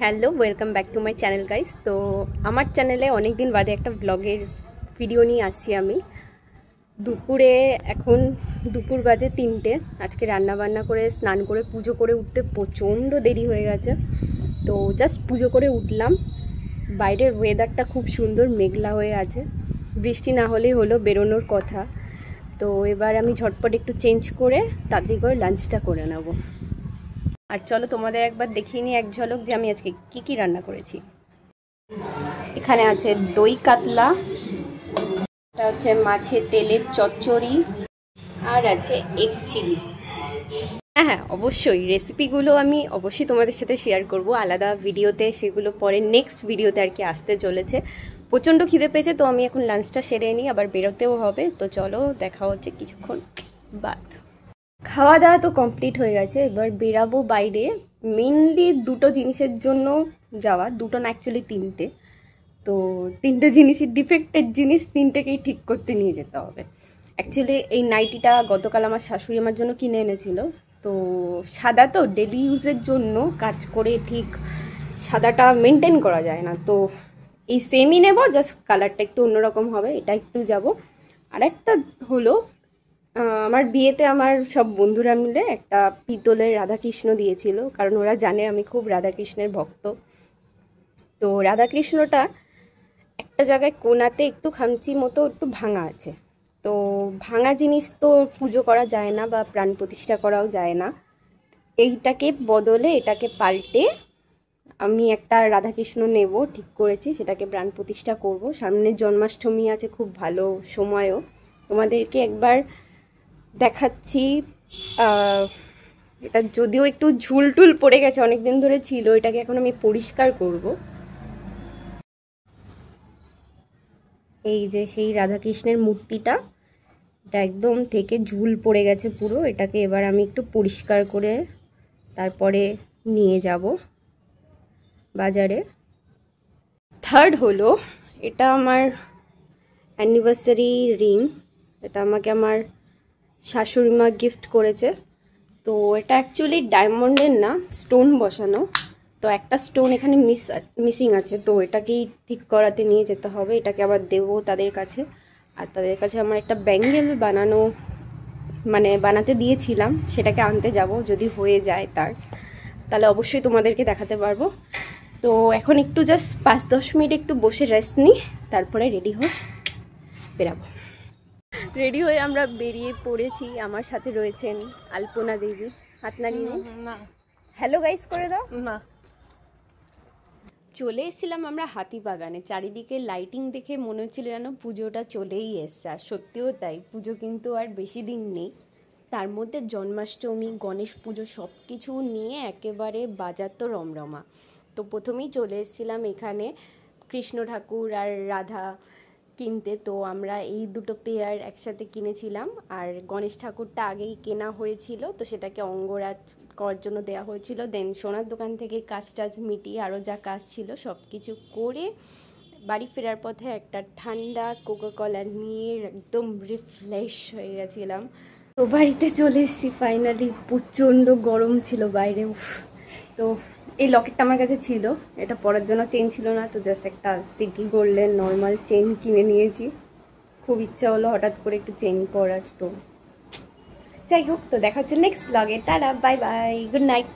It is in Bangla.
Hello, welcome back to my channel guys. তো আমার চ্যানেলে অনেক দিন বাদে একটা ব্লগের ভিডিও নিয়ে আসছি আমি। দুপুরে এখন দুপুর বাজে 3টে। আজকে রান্না বান্না করে স্নান করে পুজো করে উঠতে প্রচণ্ড দেরি হয়ে গেছে। তো জাস্ট পুজো করে উঠলাম। বাইরের ওয়েদারটা খুব সুন্দর, মেঘলা হয়ে আছে। বৃষ্টি না হলেই হলো, বেরোনোর কথা। তো এবার আমি ঝটপট একটু চেঞ্জ করে তাড়াতাড়ি করে লাঞ্চটা করে নেব। আর চলো তোমাদের একবার দেখিয়ে নিই এক ঝলক যে আমি আজকে কি রান্না করেছি। এখানে আছে দই কাতলা, এটা হচ্ছে মাছের তেলের চচ্চড়ি, আর আছে এগ চিলি। হ্যাঁ, অবশ্যই রেসিপিগুলো আমি অবশ্যই তোমাদের সাথে শেয়ার করব আলাদা ভিডিওতে, সেগুলো পরে নেক্সট ভিডিওতে আর কি আসতে চলেছে। প্রচণ্ড খিদে পেয়েছে, তো আমি এখন লাঞ্চটা সেরে নিই, আবার বেরোতেও হবে। তো চলো দেখা হচ্ছে কিছুক্ষণ বাদ। খাওয়া দাওয়া তো কমপ্লিট হয়ে গেছে, এবার বেরাবো বাইরে। মেনলি দুটো জিনিসের জন্য যাওয়া, দুটো না অ্যাকচুয়ালি তিনটে। তো তিনটে জিনিসই ডিফেক্টেড জিনিস, তিনটেকেই ঠিক করতে নিয়ে যেতে হবে। অ্যাকচুয়ালি এই নাইটিটা গতকাল আমার শাশুড়ি আমার জন্য কিনে এনেছিল। তো সাদা তো ডেলি ইউজের জন্য কাজ করে ঠিক সাদাটা মেনটেন করা যায় না, তো এই সেমই নেব, জাস্ট কালারটা একটু অন্যরকম হবে, এটা একটু যাব। আর একটা হলো, আমার বিয়েতে আমার সব বন্ধুরা মিলে একটা পিতলের রাধাকৃষ্ণ দিয়েছিল, কারণ ওরা জানে আমি খুব রাধাকৃষ্ণের ভক্ত। তো রাধাকৃষ্ণটা একটা জায়গায় কোণাতে একটু খামচি মতো একটু ভাঙা আছে। তো ভাঙা জিনিস তো পুজো করা যায় না বা প্রাণ প্রতিষ্ঠা করাও যায় না। এইটাকে বদলে এটাকে পাল্টে আমি একটা রাধাকৃষ্ণ নেব ঠিক করেছি, সেটাকে প্রাণ প্রতিষ্ঠা করব। সামনে জন্মাষ্টমী আছে, খুব ভালো সময়ও। তোমাদেরকে একবার দেখাচ্ছি। এটা যদিও একটু ঝুলটুল পড়ে গেছে, অনেকদিন ধরে ছিল, এটাকে এখন আমি পরিষ্কার করব। এই যে সেই রাধাকৃষ্ণের মূর্তিটা, এটা একদম থেকে ঝুল পড়ে গেছে পুরো। এটাকে এবার আমি একটু পরিষ্কার করে তারপরে নিয়ে যাব বাজারে। থার্ড হলো, এটা আমার অ্যানিভার্সারি রিং। এটা আমাকে আমার শাশুড়ি মা গিফট করেছে। তো এটা অ্যাকচুয়ালি ডায়মন্ডের না, স্টোন বসানো। তো একটা স্টোন এখানে মিসিং আছে, তো এটাকেই ঠিক করাতে নিয়ে যেতে হবে। এটাকে আবার দেবো তাদের কাছে। আর তাদের কাছে আমার একটা ব্যাঙ্গেল বানাতে দিয়েছিলাম, সেটাকে আনতে যাব। যদি হয়ে যায় তাহলে অবশ্যই তোমাদেরকে দেখাতে পারবো। তো এখন একটু জাস্ট 5-10 মিনিট একটু বসে রেস্ট নিই, তারপরে রেডি হয়ে বেরাবো। রেডি হয়ে আমরা বেরিয়ে পড়েছি। আমার সাথে রয়েছেন আলপনা দেবী। হাত নাড়িয়ে না, হ্যালো গাইস করে দাও না। চলে এসেছিলাম আমরা হাতিবাগানে। চারিদিকে লাইটিং দেখে মনে হচ্ছিল যেন পুজোটা চলেই এসছে, আর সত্যিও তাই। পুজো কিন্তু আর বেশি দিন নেই, তার মধ্যে জন্মাষ্টমী, গণেশ পুজো সব কিছু নিয়ে একেবারে বাজার তো রমরমা। তো প্রথমেই চলে এসেছিলাম এখানে কৃষ্ণ ঠাকুর আর রাধা কিনতে। তো আমরা এই দুটো পেয়ার একসাথে কিনেছিলাম, আর গণেশ ঠাকুরটা আগেই কেনা হয়েছিল, তো সেটাকে অঙ্গরাজ করার জন্য দেওয়া হয়েছিল। দেন সোনার দোকান থেকে কাজ টাজ মিটিয়ে আরও যা কাজ ছিল সব কিছু করে বাড়ি ফেরার পথে একটা ঠান্ডা কোকাকোলা নিয়ে একদম রিফ্রেশ হয়ে গেছিলাম। তো বাড়িতে চলে এসেছি ফাইনালি। প্রচণ্ড গরম ছিল বাইরে। তো এই লকেটটা আমার কাছে ছিল, এটা পরার জন্য চেন ছিল না, তো জাস্ট একটা সিটি গোল্ডের নর্মাল চেন কিনে নিয়েছি। খুব ইচ্ছা হলো হঠাৎ করে একটু চেন পরার। তো যাই হোক, তো দেখা হচ্ছে নেক্সট ব্লগে। Tata, bye bye, good night.